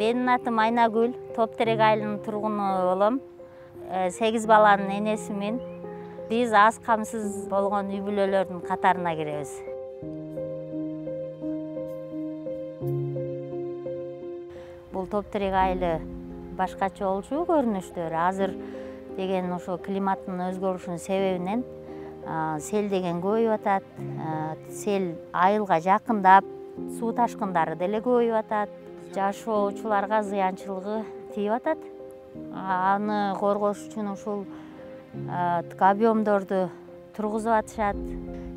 Менин атым Айнагүл, Топтерек айылынын тургуну болом. 8 баланын энесимин. Биз аз камсыз болгон үй бүлөлөрдүн катарына киребиз. Бул Топтерек айылы башкача болчу көрүнүштөр. Азыр деген ошо климаттын өзгөрүшүнүн себебинен сел деген көбөйүп атат. Сел айылга жакындап, суу ташкындары деле көбөйүп атат. Жашоочуларга зыянчылыгы тийип атат. Аны коргош үчүн ушул габиондорду тургузуп атышат,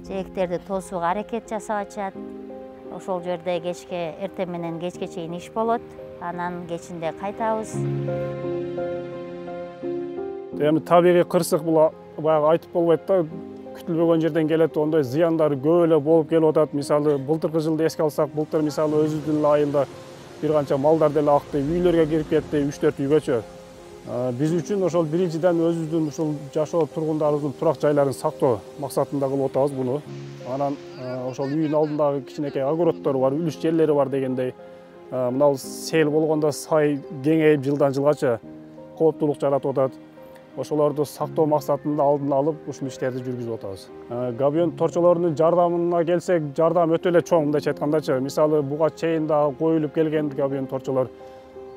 жээктерди тосууга аракет жасап атышат. Ошол жерде кечке эртең менен кечке чейин иш болот. Анан кечинде кайтабыз. Эми табигый кырсык бул баягы айтып болбойт да, күтүлбөгөн жерден келет, ондой зыяндары көп эле болуп келип атат. Мисалы, былтыркы жылды эске алсак, былтыр мисалы өзүбүздүн айылда бир канча малдар деле акты, үйлөргө кирип кетти, 3-4 үйгөчө. Биз үчүн ошол биринчиден өзүбүздүн ушул жашоо тургундарыбыздын турак жайларын сактоо максатында кылып атабыз буну. Анан ошол үйдүн алдындагы кичинекей огороддор бар, үлүш жерлери бар дегендей. Мына сел болгондо сай кеңейип жылдан жылгача кооптулук жаратып атат. Ошолорду сактоо максатында алдын алып ушул иштерди жүргүзүп атабыз. Габион торчолорунун жардамына келсек, жардам өтө эле чоң, мындайча айткандачы. Мисалы, буга чейин дагы коюлуп келген габион торчолор.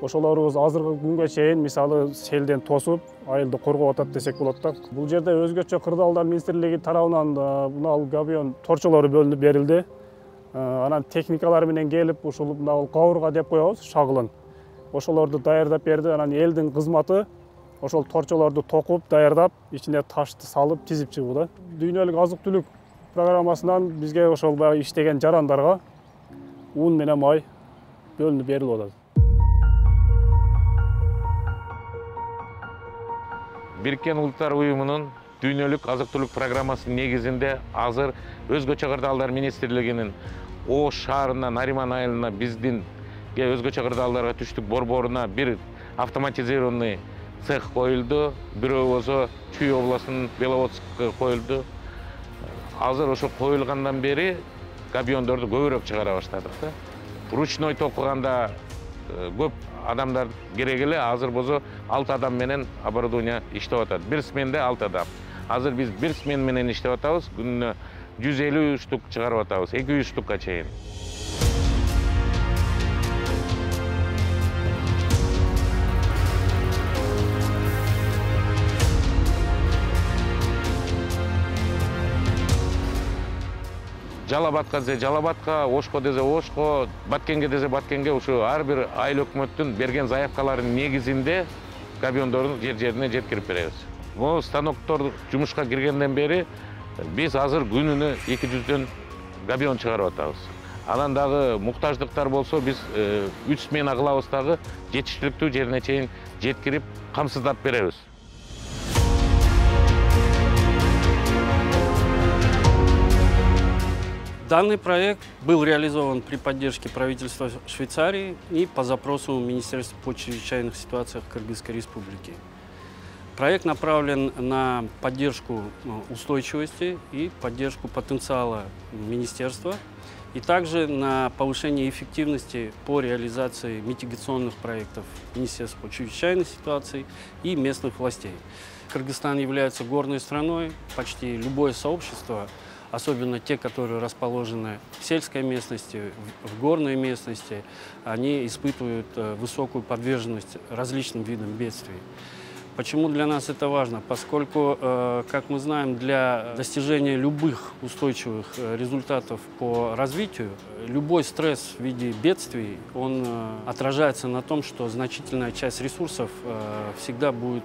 Ошолорубуз азыркы күнгө чейин мисалы селден тосуп, айылды коргоп атат десек болот да. Бул жерде өзгөчө кырдаалдар министрлиги тарабынан мына габион торчолору бөлүнүп берилди. Анан техникалар менен келип, ушул мына кабырга деп коебуз, шагылын. Ошолорду даярдап берди. Анан элдин кызматы ошол торчолорду токуп, даярдап, ичине ташты салып, тизип чыгуу да. Дүйнөлүк азык-түлүк программасынан бизге ошол баягы иштеген жарандарга ун менен май бөлүнүп берилип атат. Бириккен Улуттар уюмунун дүйнөлүк азык-түлүк программасынын негизинде азыр өзгөчө кырдаалдар министрлигинин Ош шаарынан Нариман айылына биздин өзгөчө кырдаалдарга түштүк борборуна бир автоматизированный цех коюлду. Бирөө болсо Чүй областынын Беловодскка коюлду. Азыр ошо коюлгандан бери габиондорду көбүрөөк чыгара баштадык да. Ручной токуганда көп адамдар керек эле. Азыр болсо 6 адам менен оборудование иштеп атат. Бир сменде 6 адам. Азыр биз бир смен менен иштеп атабыз. Күнүнө 150 штук чыгарып атабыз. 200 штукка чейин. Жалабатка десе Жалабатка, Ошко десе Ошко, Баткенге десе Баткенге, ушу ар бир айыл өкмөттүн берген заявкаларынын негизинде габиондорду жер-жерине жеткирип беребиз. Бул станоктор жумушка киргенден бери биз азыр күнүнө 200дөн габион чыгарып атабыз. Анан дагы муктаждыктар болсо биз 3 смена кылабыз дагы жетиштиликтүү жерине чейин жеткирип камсыздап беребиз. Данный проект был реализован при поддержке правительства Швейцарии и по запросу Министерства по чрезвычайных ситуациях Кыргызской Республики. Проект направлен на поддержку устойчивости и поддержку потенциала министерства, и также на повышение эффективности по реализации митигационных проектов Министерства по чрезвычайных ситуациях и местных властей. Кыргызстан является горной страной, почти любое сообщество, особенно те, которые расположены в сельской местности, в горной местности, они испытывают высокую подверженность различным видам бедствий. Почему для нас это важно? Поскольку, как мы знаем, для достижения любых устойчивых результатов по развитию, любой стресс в виде бедствий, он отражается на том, что значительная часть ресурсов всегда будет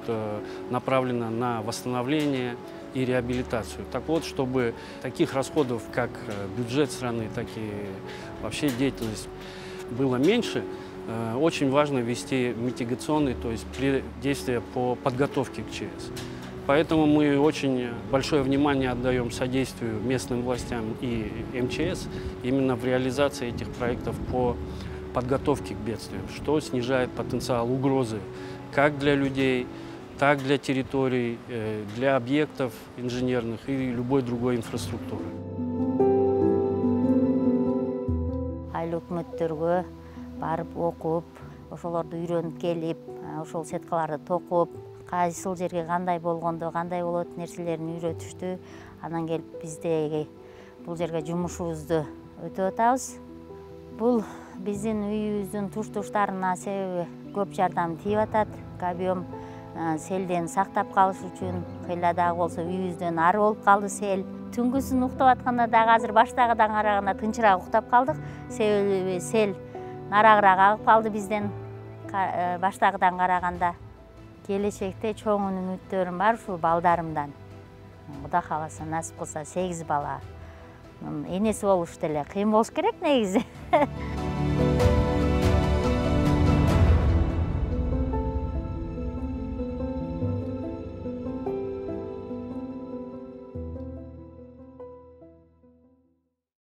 направлена на восстановление и реабилитацию. Так вот, чтобы таких расходов, как бюджет страны, так и вообще деятельность было меньше, очень важно вести митигационные, то есть действия по подготовке к ЧС. Поэтому мы очень большое внимание отдаем содействию местным властям и МЧС именно в реализации этих проектов по подготовке к бедствиям, что снижает потенциал угрозы как для людей, так для территорий, для объектов инженерных и любой другой инфраструктуры. Айыл өкмөттөргө барып окуп, ошолорду үйрөнүп келип, ошол сеткаларды токуп, кайсыл жерге кандай болгондо кандай болот нерселерин үйрөтүштү. Анан келип биздеги бул жерге жумушубузду өтүп атабыз. Бул биздин үйүбүздүн туш-туштарына себеби көп жардам тийип атат. Габиом селден сактап калыш үчүн кыйла дагы болсо үйүбүздөн ары болуп калды сел. Түнгүсүн уктап атканда дагы азыр баштагыдан караганда тынчыраак уктап калдык. Себеби сел нарагыраак агып калды бизден баштагыдан караганда. Келечекте чоң үмүттөрүм бар ушу балдарымдан. Кудай кааласа, насип кылса 8 бала. Энеси болуш деле кыйын болуш керек негизи.